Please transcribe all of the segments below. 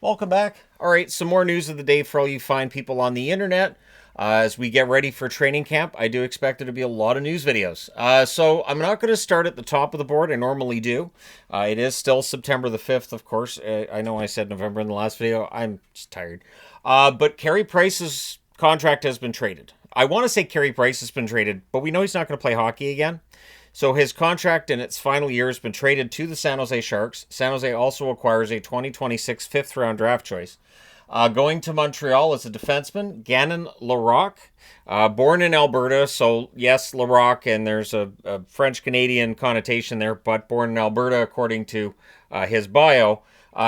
Welcome back. All right, some more news of the day for all you fine people on the internet. As we get ready for training camp, I do expect there to be a lot of news videos. So I'm not going to start at the top of the board. I normally do. It is still September the 5th, of course. I know I said November in the last video. I'm just tired. But Carey Price's contract has been traded. I want to say Carey Price has been traded, but we know he's not going to play hockey again. So his contract in its final year has been traded to the San Jose Sharks. San Jose also acquires a 2026 fifth-round draft choice. Going to Montreal is a defenseman, Gannon Larocque, born in Alberta. So, yes, Larocque, and there's a French-Canadian connotation there, but born in Alberta, according to his bio.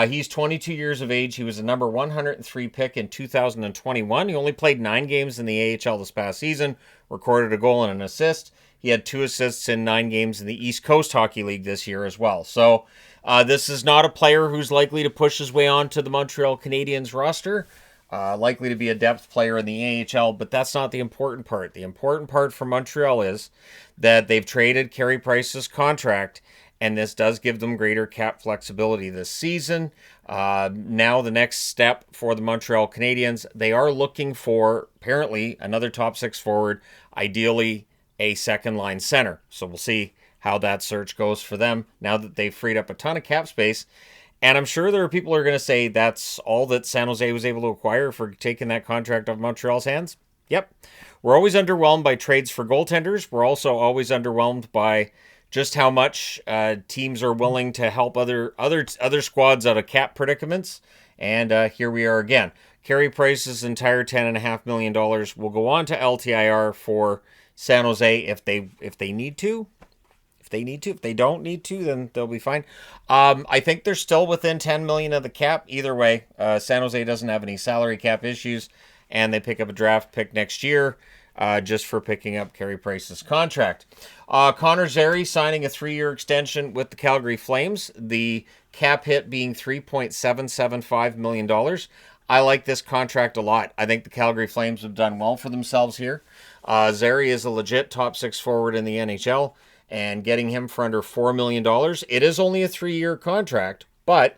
He's 22 years of age. He was a number 103 pick in 2021. He only played 9 games in the AHL this past season, recorded a goal and an assist. He had 2 assists in 9 games in the East Coast Hockey League this year as well. So this is not a player who's likely to push his way onto the Montreal Canadiens roster. Likely to be a depth player in the AHL, but that's not the important part. The important part for Montreal is that they've traded Carey Price's contract, and this does give them greater cap flexibility this season. Now the next step for the Montreal Canadiens, they are looking for, apparently, another top 6 forward, ideally a second-line center. So we'll see how that search goes for them now that they've freed up a ton of cap space. And I'm sure there are people who are going to say that's all that San Jose was able to acquire for taking that contract off Montreal's hands. Yep. We're always underwhelmed by trades for goaltenders. We're also always underwhelmed by just how much teams are willing to help other squads out of cap predicaments. And here we are again. Carey Price's entire $10.5 million will go on to LTIR for San Jose if they need to. If they don't need to, then they'll be fine. I think they're still within $10 million of the cap. Either way, San Jose doesn't have any salary cap issues, and they pick up a draft pick next year just for picking up Carey Price's contract. Connor Zary signing a 3-year extension with the Calgary Flames. The cap hit being $3.775 million. I like this contract a lot. I think the Calgary Flames have done well for themselves here. Zary is a legit top 6 forward in the NHL, and getting him for under $4 million. It is only a 3-year contract, but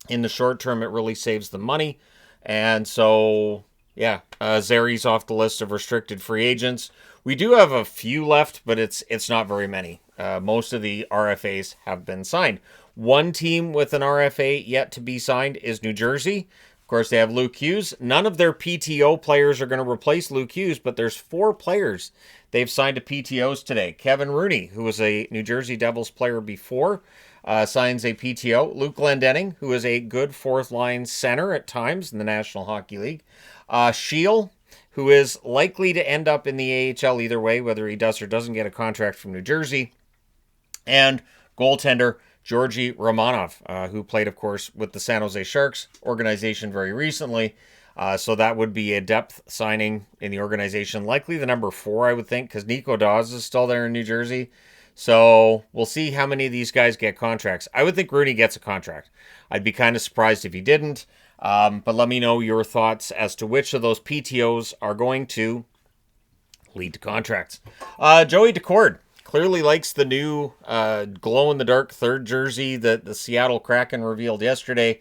in the short term, it really saves the money. And so, yeah, Zary's off the list of restricted free agents. We do have a few left, but it's not very many. Most of the RFAs have been signed. One team with an RFA yet to be signed is New Jersey. Of course, they have Luke Hughes. None of their PTO players are going to replace Luke Hughes, but there's 4 players they've signed to PTOs today. Kevin Rooney, who was a New Jersey Devils player before, signs a PTO. Luke Glendening, who is a good 4th-line center at times in the National Hockey League. Shield, who is likely to end up in the AHL either way, whether he does or doesn't get a contract from New Jersey. And goaltender Georgi Romanov, who played, of course, with the San Jose Sharks organization very recently. So that would be a depth signing in the organization. Likely the number 4, I would think, because Nico Dawes is still there in New Jersey. So we'll see how many of these guys get contracts. I would think Rooney gets a contract. I'd be kind of surprised if he didn't. But let me know your thoughts as to which of those PTOs are going to lead to contracts. Joey Daccord clearly likes the new glow-in-the-dark 3rd jersey that the Seattle Kraken revealed yesterday.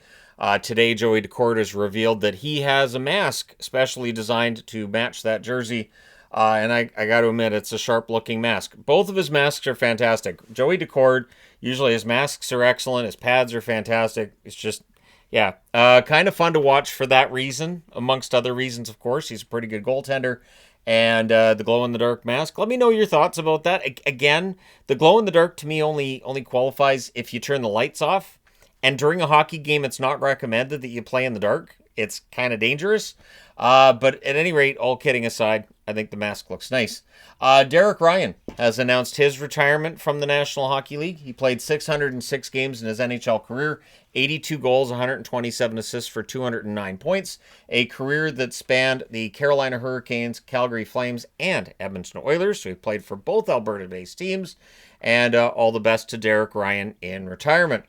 Today, Joey Daccord has revealed that he has a mask specially designed to match that jersey. And I got to admit, it's a sharp-looking mask. Both of his masks are fantastic. Joey Daccord, usually his masks are excellent. His pads are fantastic. It's just, yeah, kind of fun to watch for that reason. Amongst other reasons, of course. He's a pretty good goaltender. And the glow-in-the-dark mask. Let me know your thoughts about that. Again, the glow-in-the-dark to me only qualifies if you turn the lights off. And during a hockey game, it's not recommended that you play in the dark. It's kind of dangerous. But at any rate, all kidding aside, I think the mask looks nice. Derek Ryan has announced his retirement from the National Hockey League. He played 606 games in his NHL career, 82 goals, 127 assists for 209 points. A career that spanned the Carolina Hurricanes, Calgary Flames, and Edmonton Oilers. So he played for both Alberta-based teams. And all the best to Derek Ryan in retirement.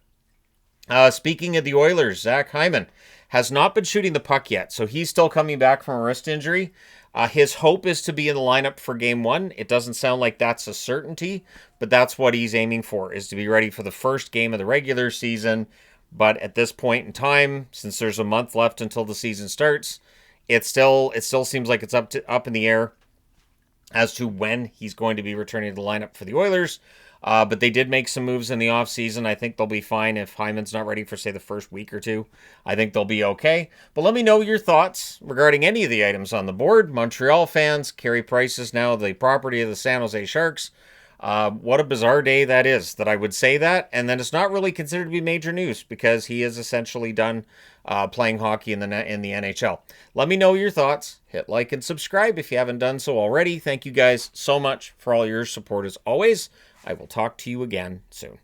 Speaking of the Oilers, Zach Hyman has not been shooting the puck yet, so he's still coming back from a wrist injury. His hope is to be in the lineup for Game 1. It doesn't sound like that's a certainty, but that's what he's aiming for, is to be ready for the first game of the regular season. But at this point in time, since there's a month left until the season starts, it still seems like it's up in the air as to when he's going to be returning to the lineup for the Oilers. But they did make some moves in the offseason. I think they'll be fine if Hyman's not ready for, say, the first week or two. I think they'll be okay. But let me know your thoughts regarding any of the items on the board. Montreal fans, Carey Price is now the property of the San Jose Sharks. What a bizarre day that is, that I would say that. And then it's not really considered to be major news because he is essentially done playing hockey in the NHL. Let me know your thoughts. Hit like and subscribe if you haven't done so already. Thank you guys so much for all your support as always. I will talk to you again soon.